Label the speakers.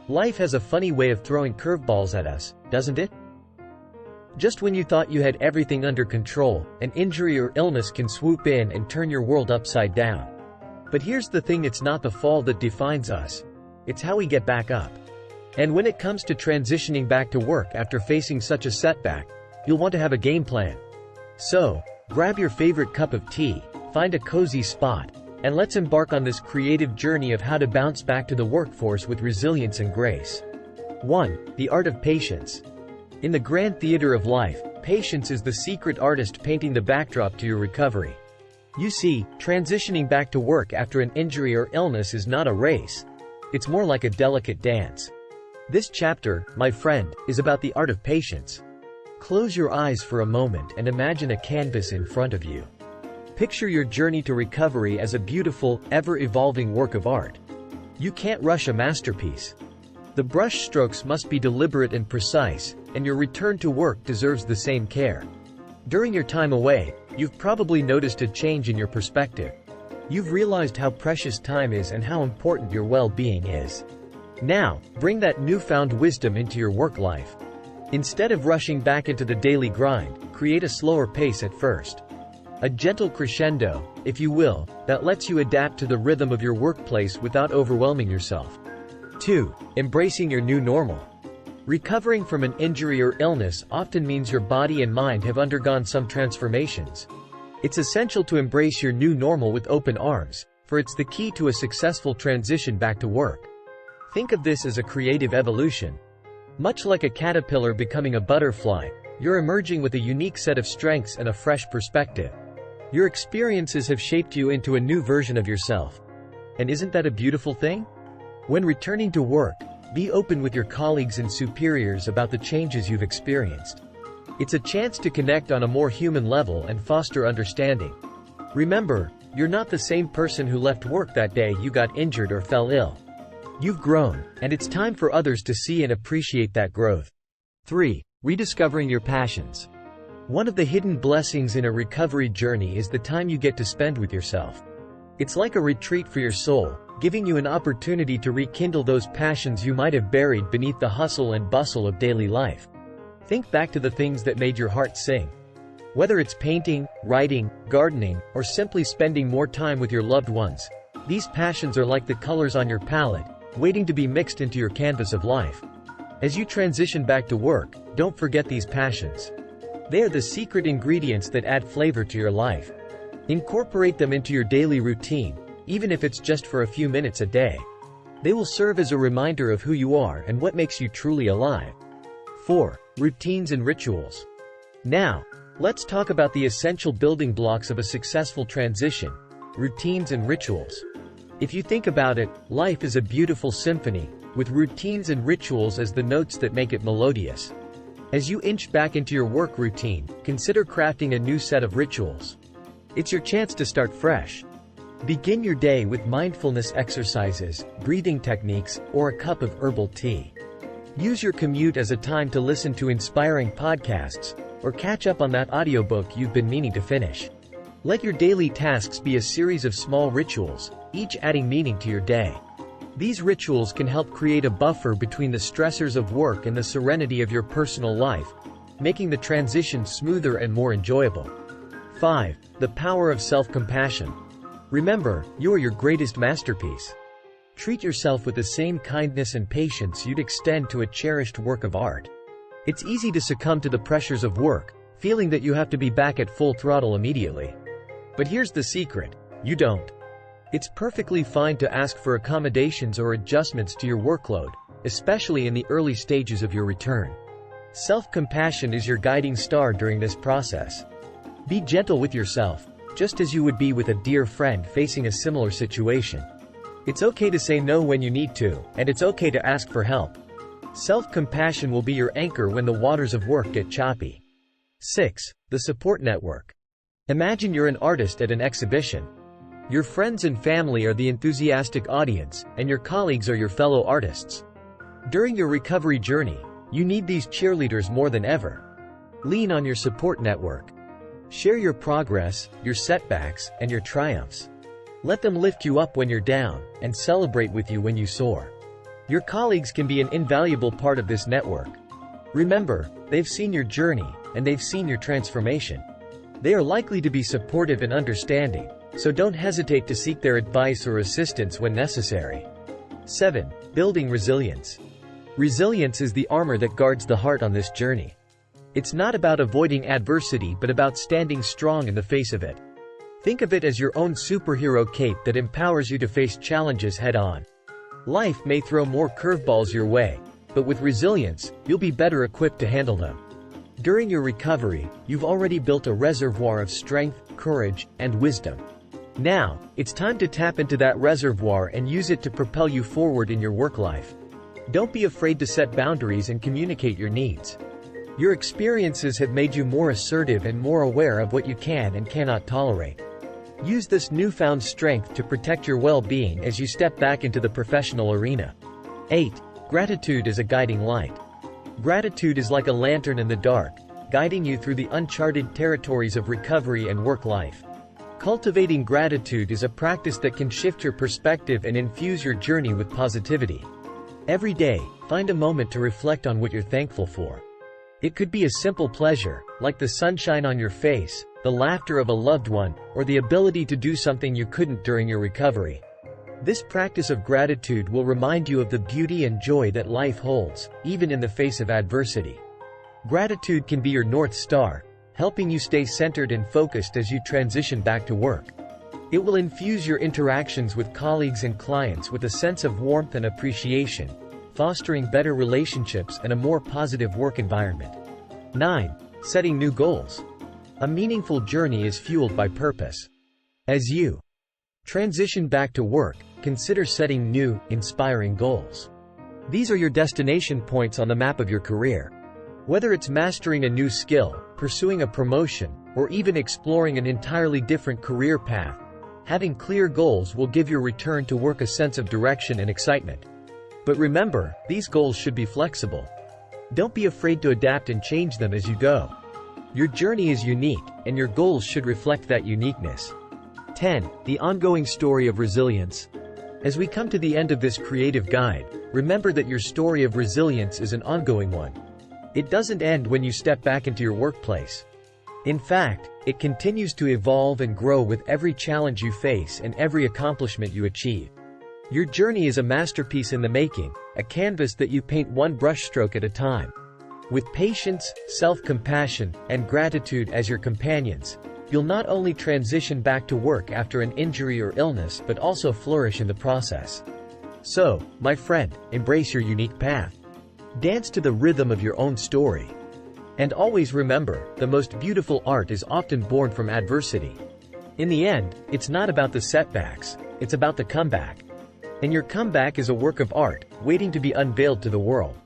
Speaker 1: Life has a funny way of throwing curveballs at us, doesn't it? Just when you thought you had everything under control, an injury or illness can swoop in and turn your world upside down. But here's the thing, it's not the fall that defines us. It's how we get back up. And when it comes to transitioning back to work after facing such a setback, you'll want to have a game plan. So, grab your favorite cup of tea, find a cozy spot, and let's embark on this creative journey of how to bounce back to the workforce with resilience and grace. 1. The art of patience. In the grand theater of life, patience is the secret artist painting the backdrop to your recovery. You see, transitioning back to work after an injury or illness is not a race. It's more like a delicate dance. This chapter, my friend, is about the art of patience. Close your eyes for a moment and imagine a canvas in front of you. Picture your journey to recovery as a beautiful, ever-evolving work of art. You can't rush a masterpiece. The brush strokes must be deliberate and precise, and your return to work deserves the same care. During your time away, you've probably noticed a change in your perspective. You've realized how precious time is and how important your well-being is. Now, bring that newfound wisdom into your work life. Instead of rushing back into the daily grind, create a slower pace at first. A gentle crescendo, if you will, that lets you adapt to the rhythm of your workplace without overwhelming yourself. 2. Embracing your new normal. Recovering from an injury or illness often means your body and mind have undergone some transformations. It's essential to embrace your new normal with open arms, for it's the key to a successful transition back to work. Think of this as a creative evolution. Much like a caterpillar becoming a butterfly, you're emerging with a unique set of strengths and a fresh perspective. Your experiences have shaped you into a new version of yourself. And isn't that a beautiful thing? When returning to work, be open with your colleagues and superiors about the changes you've experienced. It's a chance to connect on a more human level and foster understanding. Remember, you're not the same person who left work that day you got injured or fell ill. You've grown, and it's time for others to see and appreciate that growth. 3. Rediscovering your passions. One of the hidden blessings in a recovery journey is the time you get to spend with yourself. It's like a retreat for your soul, giving you an opportunity to rekindle those passions you might have buried beneath the hustle and bustle of daily life. Think back to the things that made your heart sing. Whether it's painting, writing, gardening, or simply spending more time with your loved ones, these passions are like the colors on your palette, waiting to be mixed into your canvas of life. As you transition back to work, don't forget these passions. They are the secret ingredients that add flavor to your life. Incorporate them into your daily routine, even if it's just for a few minutes a day. They will serve as a reminder of who you are and what makes you truly alive. 4. Routines and rituals. Now, let's talk about the essential building blocks of a successful transition: routines and rituals. If you think about it, life is a beautiful symphony, with routines and rituals as the notes that make it melodious. As you inch back into your work routine, consider crafting a new set of rituals. It's your chance to start fresh. Begin your day with mindfulness exercises, breathing techniques, or a cup of herbal tea. Use your commute as a time to listen to inspiring podcasts, or catch up on that audiobook you've been meaning to finish. Let your daily tasks be a series of small rituals, each adding meaning to your day. These rituals can help create a buffer between the stressors of work and the serenity of your personal life, making the transition smoother and more enjoyable. 5. The power of self-compassion. Remember, you are your greatest masterpiece. Treat yourself with the same kindness and patience you'd extend to a cherished work of art. It's easy to succumb to the pressures of work, feeling that you have to be back at full throttle immediately. But here's the secret: you don't. It's perfectly fine to ask for accommodations or adjustments to your workload, especially in the early stages of your return. Self-compassion is your guiding star during this process. Be gentle with yourself, just as you would be with a dear friend facing a similar situation. It's okay to say no when you need to, and it's okay to ask for help. Self-compassion will be your anchor when the waters of work get choppy. 6. The support network. Imagine you're an artist at an exhibition. Your friends and family are the enthusiastic audience, and your colleagues are your fellow artists. During your recovery journey, you need these cheerleaders more than ever. Lean on your support network. Share your progress, your setbacks, and your triumphs. Let them lift you up when you're down, and celebrate with you when you soar. Your colleagues can be an invaluable part of this network. Remember, they've seen your journey, and they've seen your transformation. They are likely to be supportive and understanding, so don't hesitate to seek their advice or assistance when necessary. 7. Building resilience. Resilience is the armor that guards the heart on this journey. It's not about avoiding adversity but about standing strong in the face of it. Think of it as your own superhero cape that empowers you to face challenges head-on. Life may throw more curveballs your way, but with resilience, you'll be better equipped to handle them. During your recovery, you've already built a reservoir of strength, courage, and wisdom. Now, it's time to tap into that reservoir and use it to propel you forward in your work life. Don't be afraid to set boundaries and communicate your needs. Your experiences have made you more assertive and more aware of what you can and cannot tolerate. Use this newfound strength to protect your well-being as you step back into the professional arena. 8. Gratitude as a guiding light. Gratitude is like a lantern in the dark, guiding you through the uncharted territories of recovery and work life. Cultivating gratitude is a practice that can shift your perspective and infuse your journey with positivity. Every day, find a moment to reflect on what you're thankful for. It could be a simple pleasure, like the sunshine on your face, the laughter of a loved one, or the ability to do something you couldn't during your recovery. This practice of gratitude will remind you of the beauty and joy that life holds, even in the face of adversity. Gratitude can be your North Star, helping you stay centered and focused as you transition back to work. It will infuse your interactions with colleagues and clients with a sense of warmth and appreciation, fostering better relationships and a more positive work environment. 9. Setting new goals. A meaningful journey is fueled by purpose. As you transition back to work, consider setting new, inspiring goals. These are your destination points on the map of your career. Whether it's mastering a new skill, pursuing a promotion, or even exploring an entirely different career path, having clear goals will give your return to work a sense of direction and excitement. But remember, these goals should be flexible. Don't be afraid to adapt and change them as you go. Your journey is unique, and your goals should reflect that uniqueness. 10. The ongoing story of resilience. As we come to the end of this creative guide, remember that your story of resilience is an ongoing one. It doesn't end when you step back into your workplace. In fact, it continues to evolve and grow with every challenge you face and every accomplishment you achieve. Your journey is a masterpiece in the making, a canvas that you paint one brushstroke at a time. With patience, self-compassion, and gratitude as your companions, you'll not only transition back to work after an injury or illness but also flourish in the process. So, my friend, embrace your unique path. Dance to the rhythm of your own story. And always remember, the most beautiful art is often born from adversity. In the end, it's not about the setbacks, it's about the comeback. And your comeback is a work of art, waiting to be unveiled to the world.